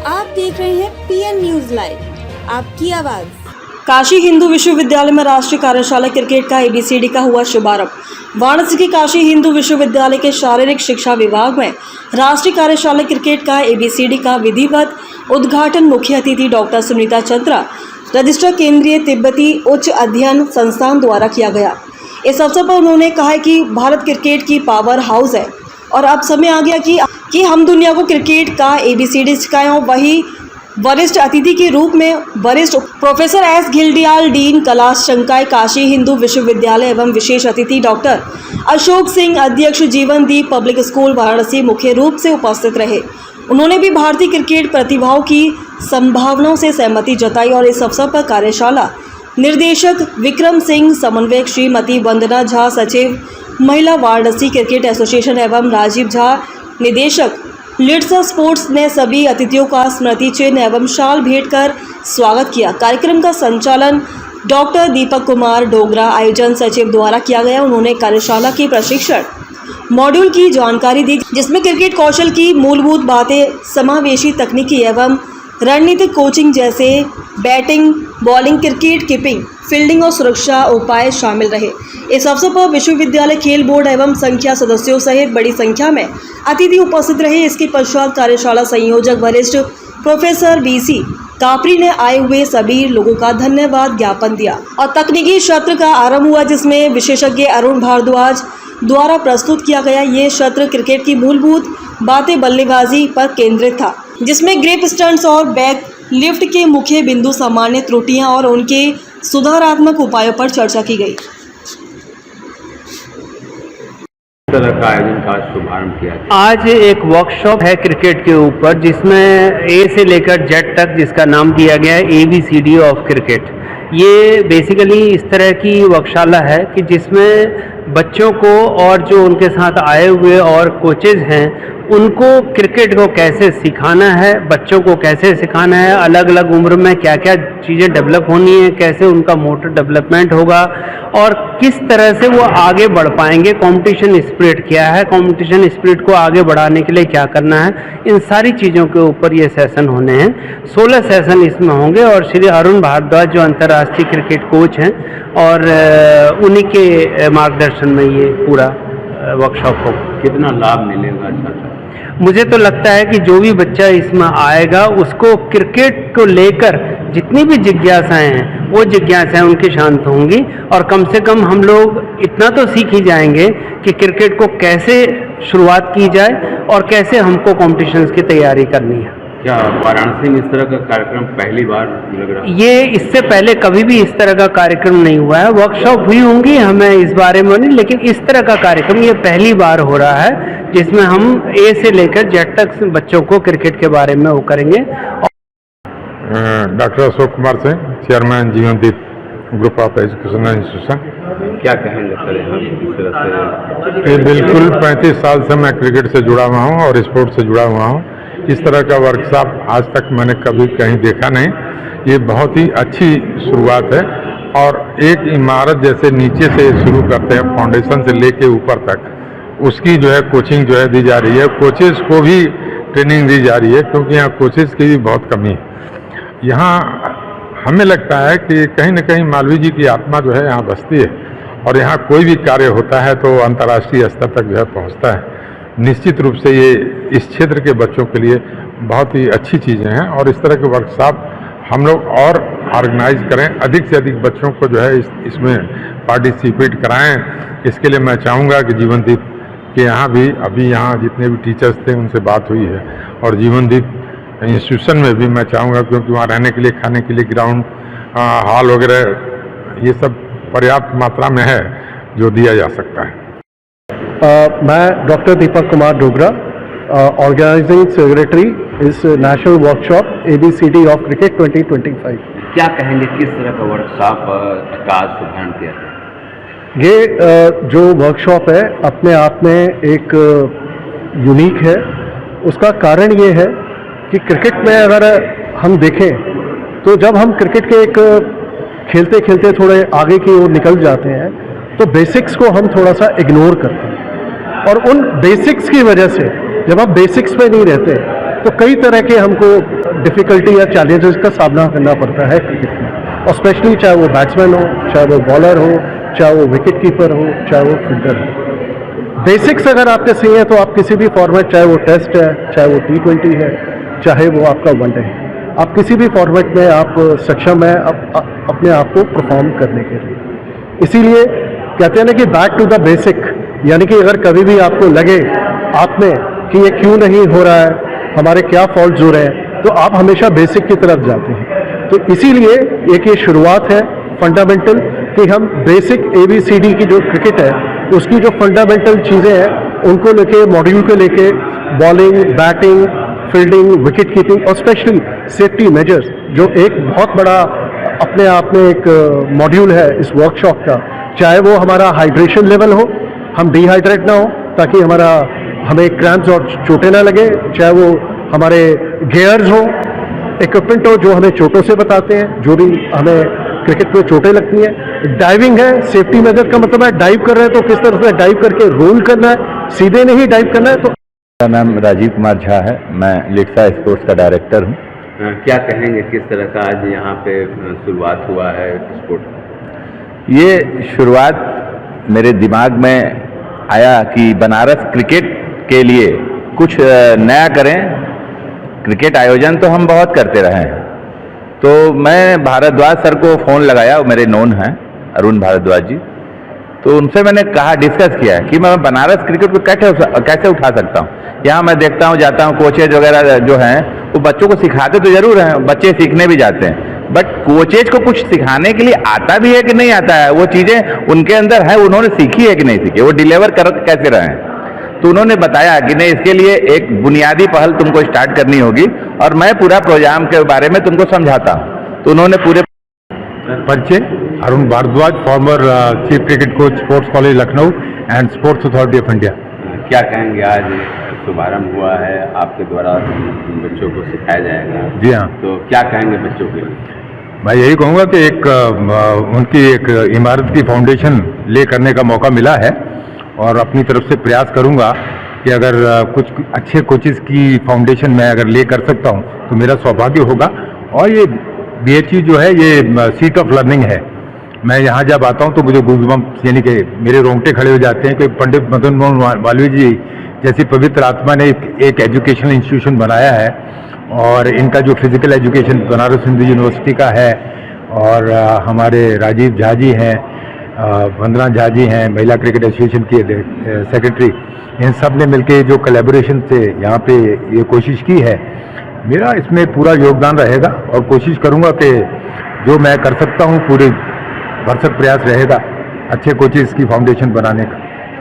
आप देख रहे हैं पीएन न्यूज लाइव, आपकी आवाज। काशी हिंदू विश्वविद्यालय में राष्ट्रीय कार्यशाला क्रिकेट का एबीसीडी का हुआ शुभारंभ। वाराणसी के काशी हिंदू विश्वविद्यालय के शारीरिक शिक्षा विभाग में राष्ट्रीय कार्यशाला क्रिकेट का एबीसीडी का विधिवत उद्घाटन मुख्य अतिथि डॉक्टर सुनीता चंद्रा, रजिस्ट्रार केंद्रीय तिब्बती उच्च अध्ययन संस्थान द्वारा किया गया। इस अवसर पर उन्होंने कहा कि भारत क्रिकेट की पावर हाउस है और अब समय आ गया कि हम दुनिया को क्रिकेट का एबीसीडी सिखाएं। वही वरिष्ठ अतिथि के रूप में वरिष्ठ प्रोफेसर एस घिल्डियाल, डीन कला शंकाय काशी हिंदू विश्वविद्यालय एवं विशेष अतिथि डॉक्टर अशोक सिंह, अध्यक्ष जीवनदीप पब्लिक स्कूल वाराणसी मुख्य रूप से उपस्थित रहे। उन्होंने भी भारतीय क्रिकेट प्रतिभाओं की संभावनाओं से सहमति जताई और इस अवसर पर कार्यशाला निर्देशक विक्रम सिंह, समन्वयक श्रीमती वंदना झा, सचिव महिला वाराणसी क्रिकेट एसोसिएशन एवं राजीव झा, निदेशक लिट्स स्पोर्ट्स ने सभी अतिथियों का स्मृति चिन्ह एवं शाल भेंट कर स्वागत किया। कार्यक्रम का संचालन डॉक्टर दीपक कुमार डोगरा, आयोजन सचिव द्वारा किया गया। उन्होंने कार्यशाला की प्रशिक्षण मॉड्यूल की जानकारी दी, जिसमें क्रिकेट कौशल की मूलभूत बातें, समावेशी तकनीकी एवं रणनीतिक कोचिंग जैसे batting, bowling, cricket keeping, fielding और सुरक्षा उपाय शामिल रहे। इस अवसर पर विश्वविद्यालय खेल बोर्ड एवं संख्या सदस्यों सहित बड़ी संख्या में अतिथि उपस्थित रहे। इसके पश्चात कार्यशाला संयोजक वरिष्ठ प्रोफेसर बीसी कापरी ने आए हुए सभी लोगों का धन्यवाद ज्ञापन दिया और तकनीकी सत्र का आरंभ हुआ, जिसमें विशेषज्ञ अरुण भारद्वाज द्वारा प्रस्तुत किया गया। ये सत्र क्रिकेट की मूलभूत बातें, बल्लेबाजी पर केंद्रित था, जिसमें ग्रिप, स्टंट्स और बैक लिफ्ट के मुख्य बिंदु, सामान्य त्रुटियां और उनके सुधारात्मक उपायों पर चर्चा की गई। तरह का आयोजन का शुभारंभ किया। आज एक वर्कशॉप है क्रिकेट के ऊपर, जिसमें ए से लेकर जेड तक, जिसका नाम दिया गया है एबीसीडी ऑफ क्रिकेट। ये बेसिकली इस तरह की वर्कशाला है कि जिसमें बच्चों को और जो उनके साथ आए हुए और कोचेज हैं उनको क्रिकेट को कैसे सिखाना है, बच्चों को कैसे सिखाना है, अलग अलग उम्र में क्या क्या चीज़ें डेवलप होनी है, कैसे उनका मोटर डेवलपमेंट होगा और किस तरह से वो आगे बढ़ पाएंगे। कंपटीशन स्पिरिट क्या है, कंपटीशन स्पिरिट को आगे बढ़ाने के लिए क्या करना है, इन सारी चीज़ों के ऊपर ये सेशन होने हैं। 16 सेशन इसमें होंगे और श्री अरुण भारद्वाज जो अंतर्राष्ट्रीय क्रिकेट कोच हैं और उन्हीं के मार्गदर्शन में ये पूरा वर्कशॉप होगा। कितना लाभ मिलेगा? अच्छा, मुझे तो लगता है कि जो भी बच्चा इसमें आएगा उसको क्रिकेट को लेकर जितनी भी जिज्ञासाएं हैं वो जिज्ञासाएं उनकी शांत होंगी और कम से कम हम लोग इतना तो सीख ही जाएंगे कि क्रिकेट को कैसे शुरुआत की जाए और कैसे हमको कॉम्पिटिशन्स की तैयारी करनी है। क्या वाराणसी में इस तरह का कार्यक्रम पहली बार लग रहा है? ये इससे पहले कभी भी इस तरह का कार्यक्रम नहीं हुआ है। वर्कशॉप हुई होंगी, हमें इस बारे में नहीं, लेकिन इस तरह का कार्यक्रम ये पहली बार हो रहा है जिसमें हम ए से लेकर जेड तक बच्चों को क्रिकेट के बारे में वो करेंगे। Doctor Ashok Kumar Singh, chairman Jeevandeep group of educational institution. क्या कहेंगे सर इस तरह से? बिल्कुल 35 साल से मैं क्रिकेट से जुड़ा हुआ हूँ और स्पोर्ट्स से जुड़ा हुआ हूँ। इस तरह का वर्कशॉप आज तक मैंने कभी कहीं देखा नहीं। ये बहुत ही अच्छी शुरुआत है और एक इमारत जैसे नीचे से शुरू करते हैं, फाउंडेशन से लेके ऊपर तक, उसकी जो है कोचिंग जो है दी जा रही है। कोचेस को भी ट्रेनिंग दी जा रही है, क्योंकि यहाँ कोचेस की भी बहुत कमी है। यहाँ हमें लगता है कि कहीं न कहीं मालवीय जी की आत्मा जो है यहाँ बसती है और यहाँ कोई भी कार्य होता है तो अंतर्राष्ट्रीय स्तर तक जो है पहुँचता है। निश्चित रूप से ये इस क्षेत्र के बच्चों के लिए बहुत ही अच्छी चीज़ें हैं और इस तरह के वर्कशॉप हम लोग और ऑर्गेनाइज करें, अधिक से अधिक बच्चों को जो है इसमें पार्टिसिपेट कराएं। इसके लिए मैं चाहूँगा कि जीवनदीप के यहाँ भी अभी यहाँ जितने भी टीचर्स थे उनसे बात हुई है और जीवनदीप इंस्टीट्यूशन में भी मैं चाहूँगा, क्योंकि वहाँ रहने के लिए, खाने के लिए ग्राउंड, हॉल वगैरह ये सब पर्याप्त मात्रा में है जो दिया जा सकता है। मैं doctor Deepak Kumar Dogra, organising secretary इस national workshop ABCD of cricket 2025। क्या कहेंगे, किस तरह का वर्कशॉप का शुभारंभ किया है? ये जो वर्कशॉप है अपने आप में एक यूनिक है। उसका कारण ये है कि क्रिकेट में अगर हम देखें तो जब हम क्रिकेट के एक खेलते खेलते थोड़े आगे की ओर निकल जाते हैं तो बेसिक्स को हम थोड़ा सा इग्नोर करते हैं और उन बेसिक्स की वजह से जब हम बेसिक्स पे नहीं रहते तो कई तरह के हमको डिफ़िकल्टी या चैलेंजेस का सामना करना पड़ता है क्रिकेट में, और स्पेशली चाहे वो बैट्समैन हो, चाहे वो बॉलर हो, चाहे वो विकेट कीपर हो, चाहे वो फील्डर हो। बेसिक्स अगर आपके सही है तो आप किसी भी फॉर्मेट, चाहे वो टेस्ट है, चाहे वो T20 है, चाहे वो आपका वनडे है, आप किसी भी फॉर्मेट में आप सक्षम है अपने आप को परफॉर्म करने के लिए। इसीलिए कहते हैं ना कि बैक टू द बेसिक, यानी कि अगर कभी भी आपको लगे आप में कि ये क्यों नहीं हो रहा है, हमारे क्या फॉल्ट हो रहे हैं, तो आप हमेशा बेसिक की तरफ जाते हैं। तो इसीलिए एक ये शुरुआत है फंडामेंटल कि हम बेसिक ABCD की जो क्रिकेट है उसकी जो फंडामेंटल चीज़ें हैं उनको लेके, मॉड्यूल को लेके, bowling, batting, fielding, wicket keeping और स्पेशली सेफ्टी मेजर्स, जो एक बहुत बड़ा अपने आप में एक मॉड्यूल है इस वर्कशॉप का। चाहे वो हमारा हाइड्रेशन लेवल हो, हम डिहाइड्रेट ना हो ताकि हमें क्रैम्प्स और चोटें ना लगे, चाहे वो हमारे गियर्स हो, इक्विपमेंट हो जो हमें चोटों से बताते हैं, जो भी हमें क्रिकेट में चोटें लगती हैं। डाइविंग है, सेफ्टी मेजर का मतलब है डाइव कर रहे हैं तो किस तरह से डाइव करके रोल करना है, सीधे नहीं डाइव करना है। तो मेरा नाम राजीव कुमार झा है, मैं लिक्सा स्पोर्ट्स का डायरेक्टर हूँ। क्या कहेंगे, किस तरह का आज यहाँ पे शुरुआत हुआ है स्पोर्ट? ये शुरुआत मेरे दिमाग में आया कि बनारस क्रिकेट के लिए कुछ नया करें। क्रिकेट आयोजन तो हम बहुत करते रहे हैं, तो मैं भारद्वाज सर को फ़ोन लगाया, वो मेरे नोन हैं अरुण भारद्वाज जी, तो उनसे मैंने कहा, डिस्कस किया कि मैं बनारस क्रिकेट को कैसे उठा सकता हूँ। यहाँ मैं देखता हूँ, जाता हूँ, कोचेज वगैरह जो हैं वो बच्चों को सिखाते तो ज़रूर हैं, बच्चे सीखने भी जाते हैं, बट कोचेज को कुछ सिखाने के लिए आता भी है कि नहीं आता है, वो चीज़ें उनके अंदर है, उन्होंने सीखी है कि नहीं सीखी, वो डिलीवर कर कैसे रहे हैं। तो उन्होंने बताया कि नहीं, इसके लिए एक बुनियादी पहल तुमको स्टार्ट करनी होगी और मैं पूरा प्रोग्राम के बारे में तुमको समझाता हूँ। तो उन्होंने पूरे परिचय, Arun Bhardwaj, former chief cricket coach, sports college Lucknow and sports authority of India. क्या कहेंगे, आज शुभारंभ हुआ है, आपके द्वारा बच्चों को सिखाया जाएगा? जी हाँ। तो क्या कहेंगे बच्चों के लिए? मैं यही कहूँगा कि उनकी एक इमारत की फाउंडेशन ले करने का मौका मिला है और अपनी तरफ से प्रयास करूँगा कि अगर कुछ अच्छे कोचेस की फाउंडेशन मैं अगर ले कर सकता हूँ तो मेरा सौभाग्य होगा। और ये BHU जो है ये सीट ऑफ लर्निंग है। मैं यहाँ जब आता हूँ तो मुझे गूज़बम्प्स यानी कि मेरे रोंगटे खड़े हो जाते हैं कि पंडित मदन मोहन मालवीय जी जैसी पवित्र आत्मा ने एक एजुकेशनल इंस्टीट्यूशन बनाया है, और इनका जो physical education Banaras Hindu university का है, और हमारे राजीव झा जी हैं, वंदना झा जी हैं, महिला क्रिकेट एसोसिएशन की सेक्रेटरी, इन सब ने मिलकर जो कोलैबोरेशन से यहाँ पे ये कोशिश की है, मेरा इसमें पूरा योगदान रहेगा और कोशिश करूँगा कि जो मैं कर सकता हूँ पूरे भरसक प्रयास रहेगा अच्छे कोचेस की फाउंडेशन बनाने का।